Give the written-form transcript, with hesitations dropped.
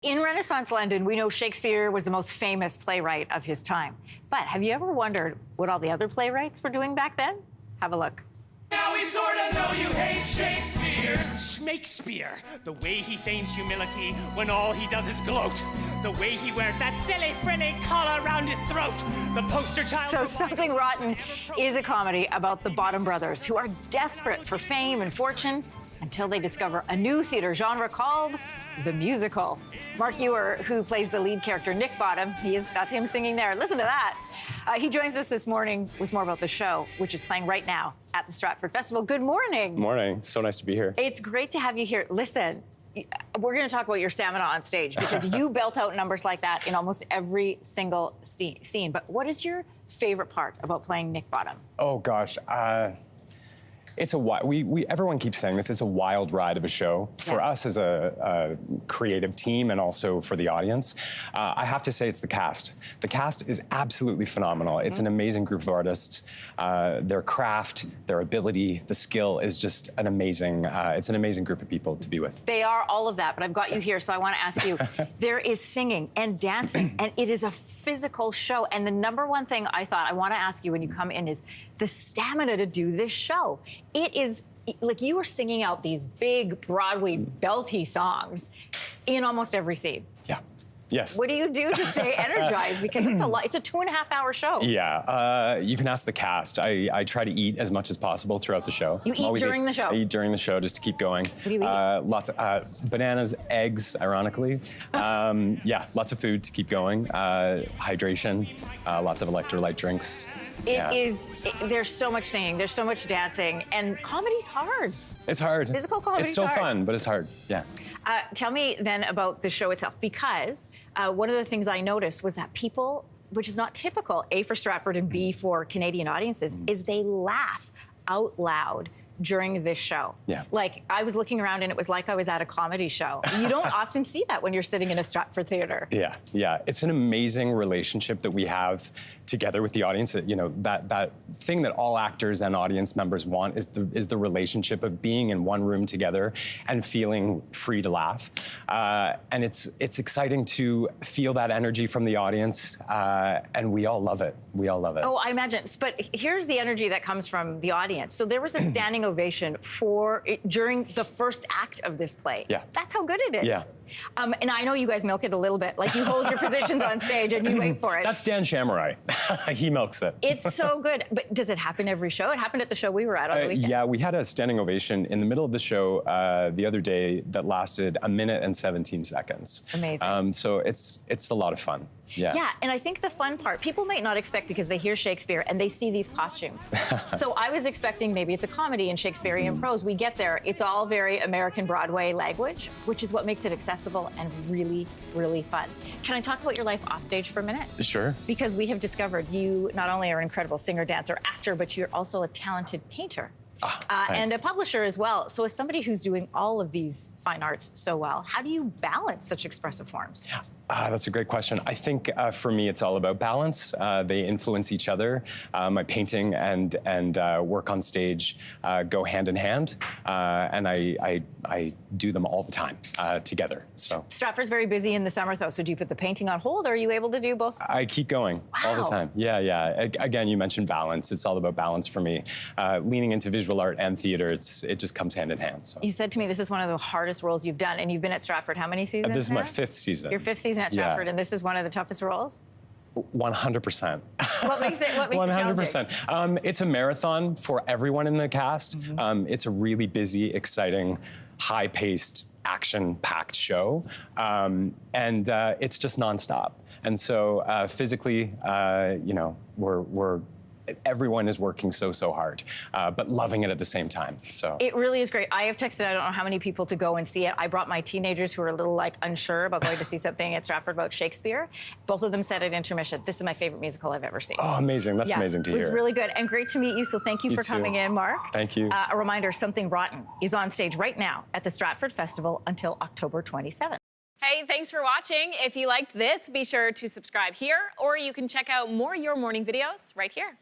In Renaissance London, we know Shakespeare was the most famous playwright of his time. But have you ever wondered what all the other playwrights were doing back then? Have a look. Now we sort of know you hate Shakespeare. Shakespeare, the way he feigns humility when all he does is gloat. The way he wears that silly frilly collar around his throat. The poster child. So Something Rotten is a comedy about the Bottom brothers who are desperate for fame and fortune until they discover a new theater genre called the musical. Mark Ewer, who plays the lead character Nick Bottom, that's him singing there. Listen to that. He joins us this morning with more about the show, which is playing right now at the Stratford Festival. Good morning. Morning. So nice to be here. It's great to have you here. Listen, we're going to talk about your stamina on stage because you belt out numbers like that in almost every single scene. But what is your favorite part about playing Nick Bottom? Oh, gosh. It's everyone keeps saying this. It's a wild ride of a show for us as a creative team and also for the audience. I have to say it's the cast. The cast is absolutely phenomenal. It's an amazing group of artists. Their craft, their ability, the skill is just an amazing. It's an amazing group of people to be with. They are all of that, but I've got you here, so I want to ask you. There is singing and dancing, and it is a physical show. And the number one thing I want to ask you when you come in is the stamina to do this show. It is like you were singing out these big Broadway belty songs in almost every scene. Yeah. Yes. What do you do to stay energized? Because it's a lot. It's a 2.5-hour show. Yeah. You can ask the cast. I try to eat as much as possible throughout the show. You eat during the show? I eat during the show just to keep going. What do you eat? Lots of bananas, eggs, ironically. Yeah, lots of food to keep going. Hydration, lots of electrolyte drinks. There's so much singing, there's so much dancing, and comedy's hard. It's hard. Physical comedy's It's so hard. fun, but it's hard, yeah. Tell me then about the show itself, because one of the things I noticed was that people, which is not typical, A, for Stratford and B, for Canadian audiences, is they laugh out loud during this show. Yeah. Like, I was looking around and it was like I was at a comedy show. You don't often see that when you're sitting in a Stratford theater. Yeah, yeah. It's an amazing relationship that we have together with the audience. You know, that thing that all actors and audience members want is the relationship of being in one room together and feeling free to laugh. And it's exciting to feel that energy from the audience, and we all love it. We all love it. Oh, I imagine. But here's the energy that comes from the audience. So there was a standing ovation during the first act of this play. Yeah. That's how good it is. Yeah. And I know you guys milk it a little bit. Like, you hold your positions on stage and you wait for it. That's Dan Shamroy. He milks it. It's so good. But does it happen every show? It happened at the show we were at on the weekend. Yeah, we had a standing ovation in the middle of the show the other day that lasted 1 minute and 17 seconds. Amazing. So it's a lot of fun. Yeah. Yeah, and I think the fun part, people might not expect because they hear Shakespeare and they see these costumes. So I was expecting maybe it's a comedy in Shakespearean prose. We get there, it's all very American Broadway language, which is what makes it accessible and really, really fun. Can I talk about your life offstage for a minute? Sure. Because we have discovered you not only are an incredible singer, dancer, actor, but you're also a talented painter. And a publisher as well. So as somebody who's doing all of these fine arts so well, how do you balance such expressive forms? That's a great question. I think for me, it's all about balance. They influence each other. My painting and work on stage go hand in hand, and I do them all the time together. So Stratford's very busy in the summer, though. So do you put the painting on hold, or are you able to do both? I keep going all the time. Yeah. Again, you mentioned balance. It's all about balance for me. Leaning into visual art and theater, it just comes hand in hand. So. You said to me this is one of the hardest roles you've done, and you've been at Stratford how many seasons This is now? my 5th season. Your 5th season at Stratford, and this is one of the toughest roles? 100%. What makes it 100%. It's a marathon for everyone in the cast. It's a really busy, exciting, high-paced, action-packed show, and it's just nonstop. And so physically, you know, everyone is working so hard, but loving it at the same time. So it really is great. I have texted, I don't know how many people to go and see it. I brought my teenagers who are a little unsure about going to see something at Stratford about Shakespeare. Both of them said at intermission, this is my favorite musical I've ever seen. Oh, amazing. That's amazing to hear. It was really good and great to meet you. So thank you for coming in, Mark. Thank you. A reminder, Something Rotten is on stage right now at the Stratford Festival until October 27th. Hey, thanks for watching. If you liked this, be sure to subscribe here, or you can check out more Your Morning videos right here.